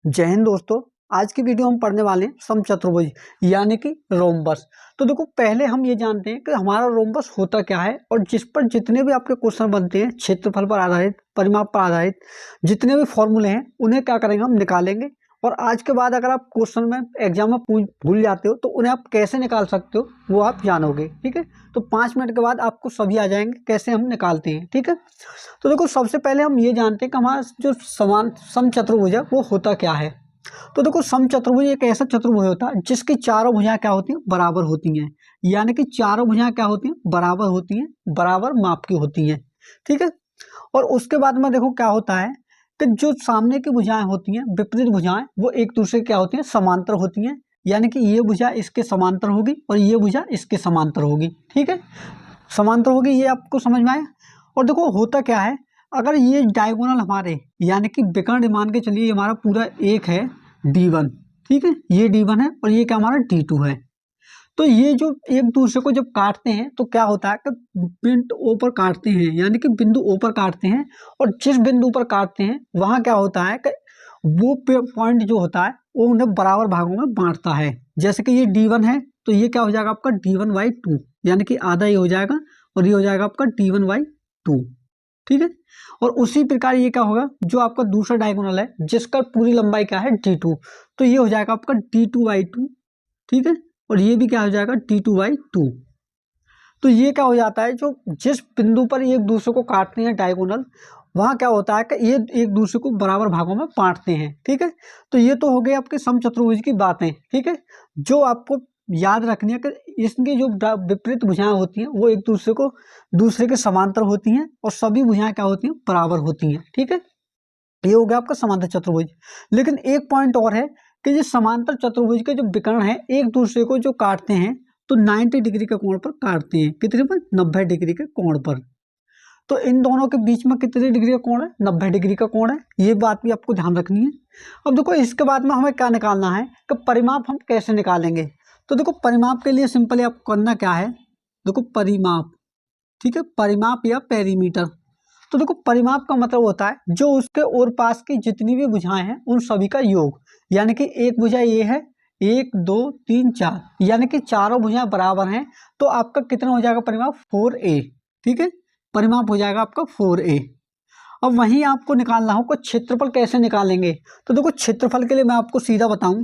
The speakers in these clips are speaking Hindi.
जय हिंद दोस्तों। आज की वीडियो हम पढ़ने वाले हैं समचतुर्भुज यानी कि रोम्बस। तो देखो, पहले हम ये जानते हैं कि हमारा रोम्बस होता क्या है और जिस पर जितने भी आपके क्वेश्चन बनते हैं क्षेत्रफल पर आधारित, परिमाप पर आधारित, जितने भी फॉर्मूले हैं उन्हें क्या करेंगे, हम निकालेंगे। और आज के बाद अगर आप क्वेश्चन में एग्जाम में भूल जाते हो तो उन्हें आप कैसे निकाल सकते हो वो आप जानोगे। ठीक है, तो 5 मिनट के बाद आपको सभी आ जाएंगे कैसे हम निकालते हैं। ठीक है, तो देखो, सबसे पहले हम ये जानते हैं कि हमारा जो समचतुर्भुज है वो होता क्या है। तो देखो, समचतुर्भुज एक ऐसा चतुर्भुज होता है जिसकी चारों भुजाएं क्या होती हैं, बराबर होती हैं। यानी कि चारों भुजाएं क्या होती हैं, बराबर होती हैं, बराबर माप की होती हैं। ठीक है, और उसके बाद में देखो क्या होता है कि जो सामने की भुजाएं होती हैं, विपरीत भुजाएं, वो एक दूसरे क्या होती हैं, समांतर होती हैं। यानी कि ये भुजा इसके समांतर होगी और ये भुजा इसके समांतर होगी। ठीक है, समांतर होगी, ये आपको समझ में आया। और देखो होता क्या है, अगर ये डायगोनल हमारे यानी कि विकर्ण मान के चलिए, हमारा पूरा एक है D1। ठीक है, ये D1 है और ये क्या हमारा D2 है। तो ये जो एक दूसरे को जब काटते हैं तो क्या होता है कि बिंदु O पर काटते हैं, यानी कि बिंदु O पर काटते हैं। और जिस बिंदु पर काटते हैं वहां क्या होता है कि वो पॉइंट जो होता है वो उन्हें बराबर भागों में बांटता है। जैसे कि ये D1 है तो ये क्या हो जाएगा आपका D1/2, यानी कि आधा ही हो जाएगा, और ये हो जाएगा आपका D1/2। ठीक है, और उसी प्रकार ये क्या होगा, जो आपका दूसरा डायगोनल है जिसका पूरी लंबाई क्या है D2, तो ये हो जाएगा आपका D2/2। ठीक है, और ये भी क्या हो जाएगा D2/2। तो ये क्या हो जाता है, जो जिस बिंदु पर एक दूसरे को काटते हैं डायगोनल, वहां क्या होता है कि ये एक दूसरे को बराबर भागों में बांटते हैं। ठीक है, तो ये तो हो गई आपके समचतुर्भुज की बातें। ठीक है, जो आपको याद रखनी है कि इसकी जो विपरीत भुजाएं होती हैं वो एक दूसरे को दूसरे के समांतर होती हैं और सभी भुजाएं क्या होती हैं, बराबर होती हैं। ठीक है, ये हो गया आपका समांतर चतुर्भुज। लेकिन एक पॉइंट और है कि ये समांतर चतुर्भुज के जो विकर्ण हैं एक दूसरे को जो काटते हैं तो 90 डिग्री के कोण पर काटते हैं। कितने पर? 90 डिग्री के कोण पर। तो इन दोनों के बीच में कितने डिग्री का कोण है? 90 डिग्री का कोण है। ये बात भी आपको ध्यान रखनी है। अब देखो, इसके बाद में हमें क्या निकालना है कि परिमाप हम कैसे निकालेंगे। तो देखो, परिमाप के लिए सिंपली आपको करना क्या है, देखो परिमाप। ठीक है, परिमाप या पेरीमीटर। तो देखो, परिमाप का मतलब होता है जो उसके और पास की जितनी भी भुजाएं हैं उन सभी का योग। यानी कि एक भुजा ये है, 1 2 3 4, यानी कि चारों भुजाएं बराबर हैं, तो आपका कितना हो जाएगा परिमाप? 4a। ठीक है, परिमाप हो जाएगा आपका 4a। अब वहीं आपको निकालना हो कि क्षेत्रफल कैसे निकालेंगे। तो देखो, क्षेत्रफल के लिए मैं आपको सीधा बताऊं,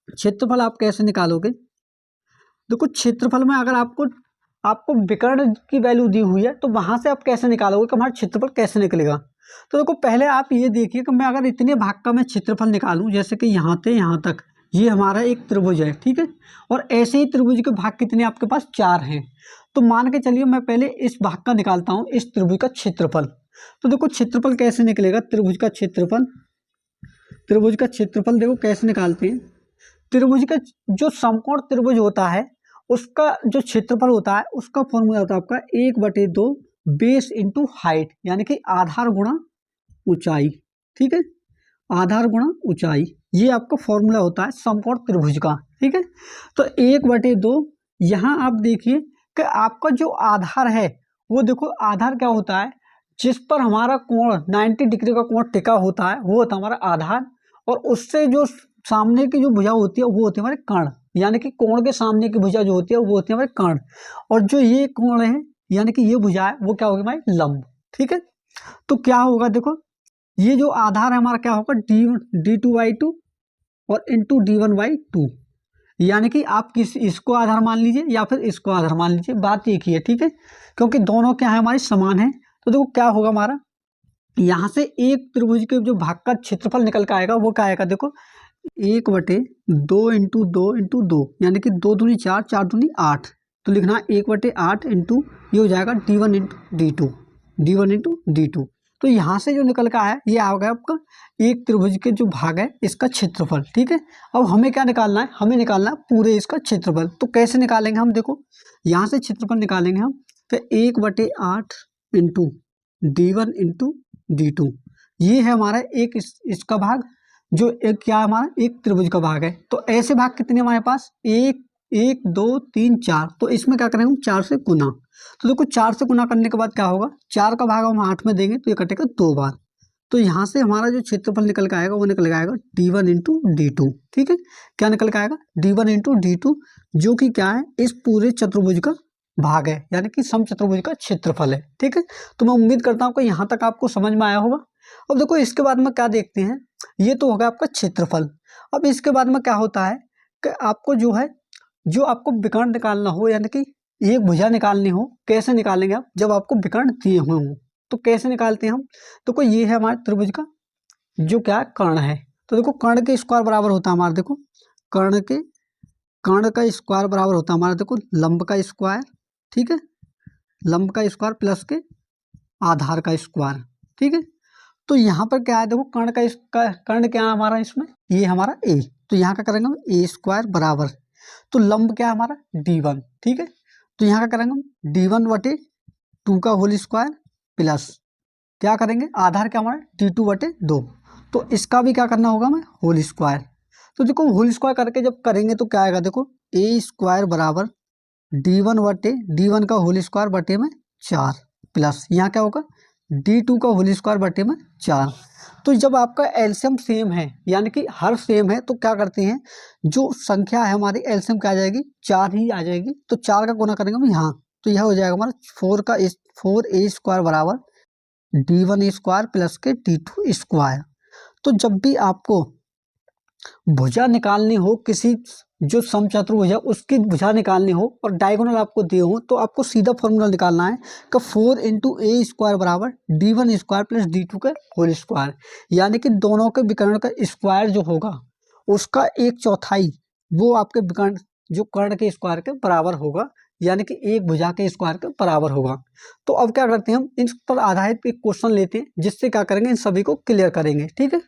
क्षेत्रफल आप कैसे निकालोगे। देखो, क्षेत्रफल में अगर आपको आपको विकर्ण की वैल्यू दी हुई है तो वहां से आप कैसे निकालोगे कि हमारा क्षेत्रफल कैसे निकलेगा। तो देखो, पहले आप ये देखिए कि मैं अगर इतने भाग का मैं क्षेत्रफल निकालूं, जैसे कि यहाँ से यहाँ तक ये हमारा एक त्रिभुज है। ठीक है, और ऐसे ही त्रिभुज के भाग कितने आपके पास? 4 हैं। तो मान के चलिए मैं पहले इस भाग का निकालता हूँ, इस त्रिभुज का क्षेत्रफल। तो देखो, क्षेत्रफल कैसे निकलेगा, त्रिभुज का क्षेत्रफल। त्रिभुज का क्षेत्रफल देखो कैसे निकालते हैं। त्रिभुज का जो समकोण त्रिभुज होता है उसका जो क्षेत्रफल होता है उसका फॉर्मूला होता है आपका 1/2 बेस इंटू हाइट, यानी कि आधार गुणा ऊंचाई। ठीक है, आधार गुणा ऊंचाई, ये आपका फॉर्मूला होता है समकोण त्रिभुज का। ठीक है, तो 1/2, यहाँ आप देखिए कि आपका जो आधार है वो देखो, आधार क्या होता है, जिस पर हमारा कोण 90 डिग्री का कोण टिका होता है वो होता है हमारा आधार। और उससे जो सामने की जो भुजा होती है वो होती है हमारे कर्ण, यानी कि कोण के सामने की भुजा जो होती है वो होती है हमारे कर्ण। और जो ये कोण है यानी कि ये भुजा है वो क्या होगी हमारी लंब। ठीक है, तो क्या होगा, देखो ये जो आधार है हमारा क्या होगा D2/2 और इंटू D1/2। यानी कि आप इसको आधार मान लीजिए या फिर इसको आधार मान लीजिए, बात एक ही है। ठीक है, क्योंकि दोनों क्या है हमारे समान है। तो देखो क्या होगा हमारा, यहाँ से एक त्रिभुज के जो भाग का क्षेत्रफल निकल के आएगा वो क्या आएगा, देखो 1/2 इंटू 2 यानी कि 2 दूनी 4, 4 दूनी 8। तो लिखना 1/8 इंटू ये हो जाएगा D1/2। तो यहाँ से जो निकल का आया ये आ गया आपका एक त्रिभुज के जो भाग है इसका क्षेत्रफल। ठीक है, अब हमें क्या निकालना है, हमें निकालना है पूरे इसका क्षेत्रफल। तो कैसे निकालेंगे हम, देखो यहाँ से क्षेत्रफल निकालेंगे हम, तो 1/8 इंटू D1/2। ये है हमारा एक इसका भाग, जो एक क्या है हमारा एक त्रिभुज का भाग है। तो ऐसे भाग कितने हमारे पास, 1 1 2 3 4। तो इसमें क्या करेंगे हम 4 से गुना। तो देखो 4 से गुना करने के बाद क्या होगा, 4 का भाग हम 8 में देंगे तो ये कटेगा 2 बार। तो यहाँ से हमारा जो क्षेत्रफल निकल के आएगा वो निकल के आएगा D1 इंटू D2। ठीक है, क्या निकल के आएगा D1 इंटू D2, जो कि क्या है इस पूरे चतुर्भुज का भाग है, यानी कि समचतुर्भुज का क्षेत्रफल है। ठीक है, तो मैं उम्मीद करता हूँ कि यहाँ तक आपको समझ में आया होगा। अब देखो इसके बाद में क्या देखते हैं, ये तो होगा आपका क्षेत्रफल। अब इसके बाद में क्या होता है कि आपको जो है, जो आपको विकर्ण निकालना हो, यानी कि एक भुजा निकालनी हो, कैसे निकालेंगे आप, जब आपको विकर्ण दिए हुए हों तो कैसे निकालते हैं हम। तो कोई ये है हमारे त्रिभुज का जो क्या कर्ण है, तो देखो कर्ण के स्क्वायर बराबर होता है हमारा, देखो कर्ण का स्क्वायर बराबर होता है हमारा, देखो लंब का स्क्वायर। ठीक है, लंब का स्क्वायर प्लस के आधार का स्क्वायर। ठीक है, तो यहाँ पर क्या है, देखो कर्ण क्या है हमारा, इसमें ये हमारा ए, तो यहाँ का करेंगे हम ए स्क्वायर बराबर, तो लंब क्या है हमारा D1। ठीक है, तो यहाँ का करेंगे हम D1/2 का होल स्क्वायर प्लस क्या करेंगे, आधार क्या हमारा D2/2, तो इसका भी क्या करना होगा हमें होल स्क्वायर। तो देखो होल स्क्वायर करके जब करेंगे तो क्या आएगा, देखो ए स्क्वायर बराबर D1 का होल स्क्वायर बटे में 4 प्लस यहाँ क्या होगा D2 का होल स्क्वायर बटे में 4। तो जब आपका एलसीएम सेम है, यानी कि हर सेम है, तो क्या करते हैं, जो संख्या है हमारी एलसीएम क्या आ जाएगी, 4 ही आ जाएगी। तो 4 का गुना करेंगे हम यहाँ, तो यह हो जाएगा हमारा 4A स्क्वायर बराबर D1 स्क्वायर प्लस के D2 स्क्वायर। तो जब भी आपको भुजा निकालनी हो, किसी जो समचतुर्भुज है उसकी भुजा निकालनी हो और डायगोनल आपको दिए हो, तो आपको सीधा फॉर्मूला निकालना है कि 4 इंटू ए स्क्वायर बराबर D1 स्क्वायर प्लस D2 का होल स्क्वायर, यानी कि दोनों के विकर्ण का स्क्वायर जो होगा उसका 1/4 वो आपके विकर्ण जो कर्ण के स्क्वायर के बराबर होगा, यानी कि एक भुजा के स्क्वायर के बराबर होगा। तो अब क्या करते हैं, हम इन पर आधारित एक क्वेश्चन लेते हैं, जिससे क्या करेंगे, इन सभी को क्लियर करेंगे। ठीक है,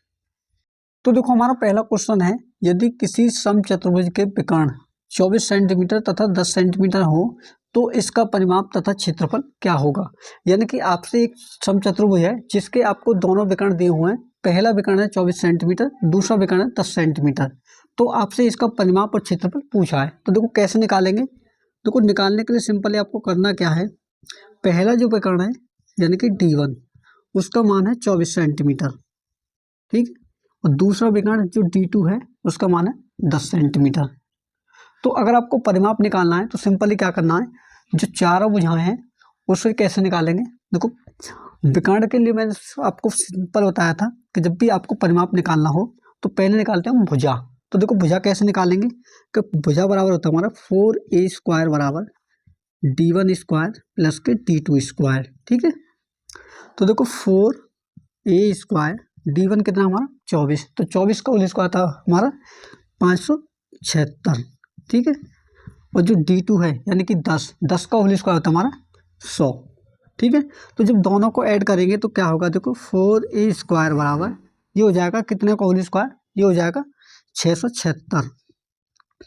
तो देखो हमारा पहला क्वेश्चन है, यदि किसी समचतुर्भुज के विकर्ण 24 सेंटीमीटर तथा 10 सेंटीमीटर हो तो इसका परिमाप तथा क्षेत्रफल क्या होगा। यानी कि आपसे एक समचतुर्भुज है जिसके आपको दोनों विकर्ण दिए हुए हैं, पहला विकर्ण है 24 सेंटीमीटर, दूसरा विकर्ण है 10 सेंटीमीटर, तो आपसे इसका परिमाप और क्षेत्रफल पूछा है। तो देखो कैसे निकालेंगे, देखो निकालने के लिए सिंपली आपको करना क्या है, पहला जो विकर्ण है यानी कि D1 उसका मान है 24 सेंटीमीटर। ठीक, और दूसरा विकर्ण जो D2 है उसका मान है 10 सेंटीमीटर। तो अगर आपको परिमाप निकालना है तो सिंपली क्या करना है, जो चारों भुजाएं हैं उससे कैसे निकालेंगे। देखो विकर्ण के लिए मैंने आपको सिंपल बताया था कि जब भी आपको परिमाप निकालना हो तो पहले निकालते हैं भुजा। तो देखो भुजा कैसे निकालेंगे कि भुजा बराबर होता है हमारा 4A स्क्वायर बराबर D1 स्क्वायर प्लस के D2 स्क्वायर। ठीक है, तो देखो 4A स्क्वायर D1 कितना हमारा 24, तो 24 का होल स्क्वायर था हमारा 576। ठीक है, और जो D2 है यानी कि 10 का होल स्क्वायर होता है हमारा 100। ठीक है, तो जब दोनों को ऐड करेंगे तो क्या होगा, देखो 4A स्क्वायर बराबर ये हो जाएगा कितने का होल स्क्वायर, ये हो जाएगा 676।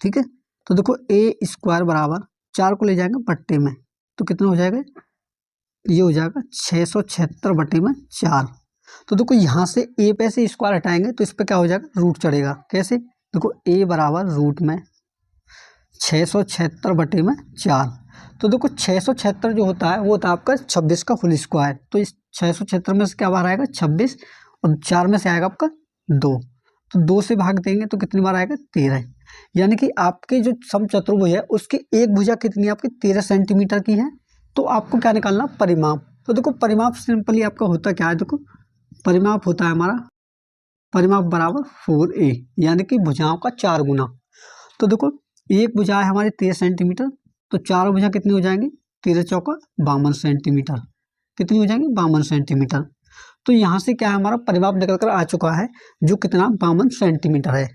ठीक है, तो देखो A स्क्वायर बराबर 4 को ले जाएंगे बट्टे में, तो कितना हो जाएगा, ये हो जाएगा 676 बटे में 4। तो देखो यहाँ से A पे से स्क्वायर हटाएंगे तो इस पर क्या हो जाएगा, रूट चढ़ेगा। कैसे, देखो A बराबर रूट में 676 बटे में 4। तो देखो 676 जो होता है वो होता है आपका 26 का फुल स्क्वायर, तो इस 676 में से क्या बाहर आएगा 26, और 4 में से आएगा आपका 2, तो 2 से भाग देंगे तो कितनी बार आएगा 13। यानी कि आपके जो समचतुर्भुज है उसकी एक भुजा कितनी आपकी 13 सेंटीमीटर की है। तो आपको क्या निकालना, परिमाप। तो देखो परिमाप सिंपली आपका होता क्या है, देखो परिमाप होता है हमारा परिमाप बराबर 4A, यानी कि भुजाओं का 4 गुना। तो देखो एक भुजा है हमारी 13 सेंटीमीटर, तो चारों भुजा कितनी हो जाएंगी, 13 चौका 52 सेंटीमीटर, कितनी हो जाएंगी 52 सेंटीमीटर। तो यहाँ से क्या है, हमारा परिमाप निकल कर आ चुका है जो कितना 52 सेंटीमीटर है।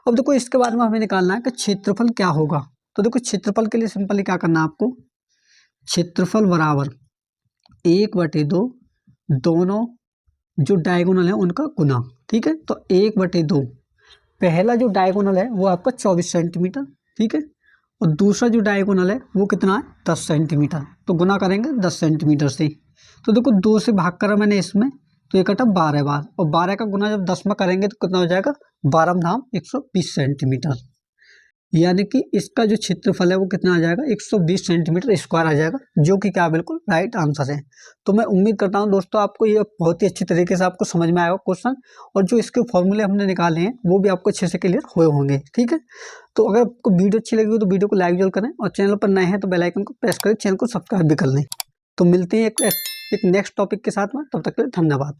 अब देखो इसके बाद में हमें निकालना है कि क्षेत्रफल क्या होगा। तो देखो क्षेत्रफल के लिए सिंपली क्या करना है आपको, क्षेत्रफल बराबर 1/2 दोनों जो डायगोनल है उनका गुना। ठीक है, तो 1/2 पहला जो डायगोनल है वो आपका 24 सेंटीमीटर। ठीक है, और दूसरा जो डायगोनल है वो कितना है 10 सेंटीमीटर, तो गुना करेंगे 10 सेंटीमीटर से। तो देखो 2 से भाग करा मैंने इसमें, तो 1 12 बार, और 12 का गुना जब 10 में करेंगे तो कितना हो जाएगा 12 धाम 120 सेंटीमीटर। यानी कि इसका जो क्षेत्रफल है वो कितना आ जाएगा, 120 सेंटीमीटर स्क्वायर आ जाएगा, जो कि क्या बिल्कुल राइट आंसर है। तो मैं उम्मीद करता हूँ दोस्तों आपको ये बहुत ही अच्छी तरीके से आपको समझ में आएगा क्वेश्चन, और जो इसके फॉर्मूले हमने निकाले हैं वो भी आपको अच्छे से क्लियर हुए होंगे। ठीक है, तो अगर आपको वीडियो अच्छी लगी हो तो वीडियो को लाइक जरूर करें, और चैनल पर नए हैं तो बेल आइकन को प्रेस करें, चैनल को सब्सक्राइब भी कर लें। तो मिलते हैं एक नेक्स्ट टॉपिक के साथ में, तब तक के लिए धन्यवाद।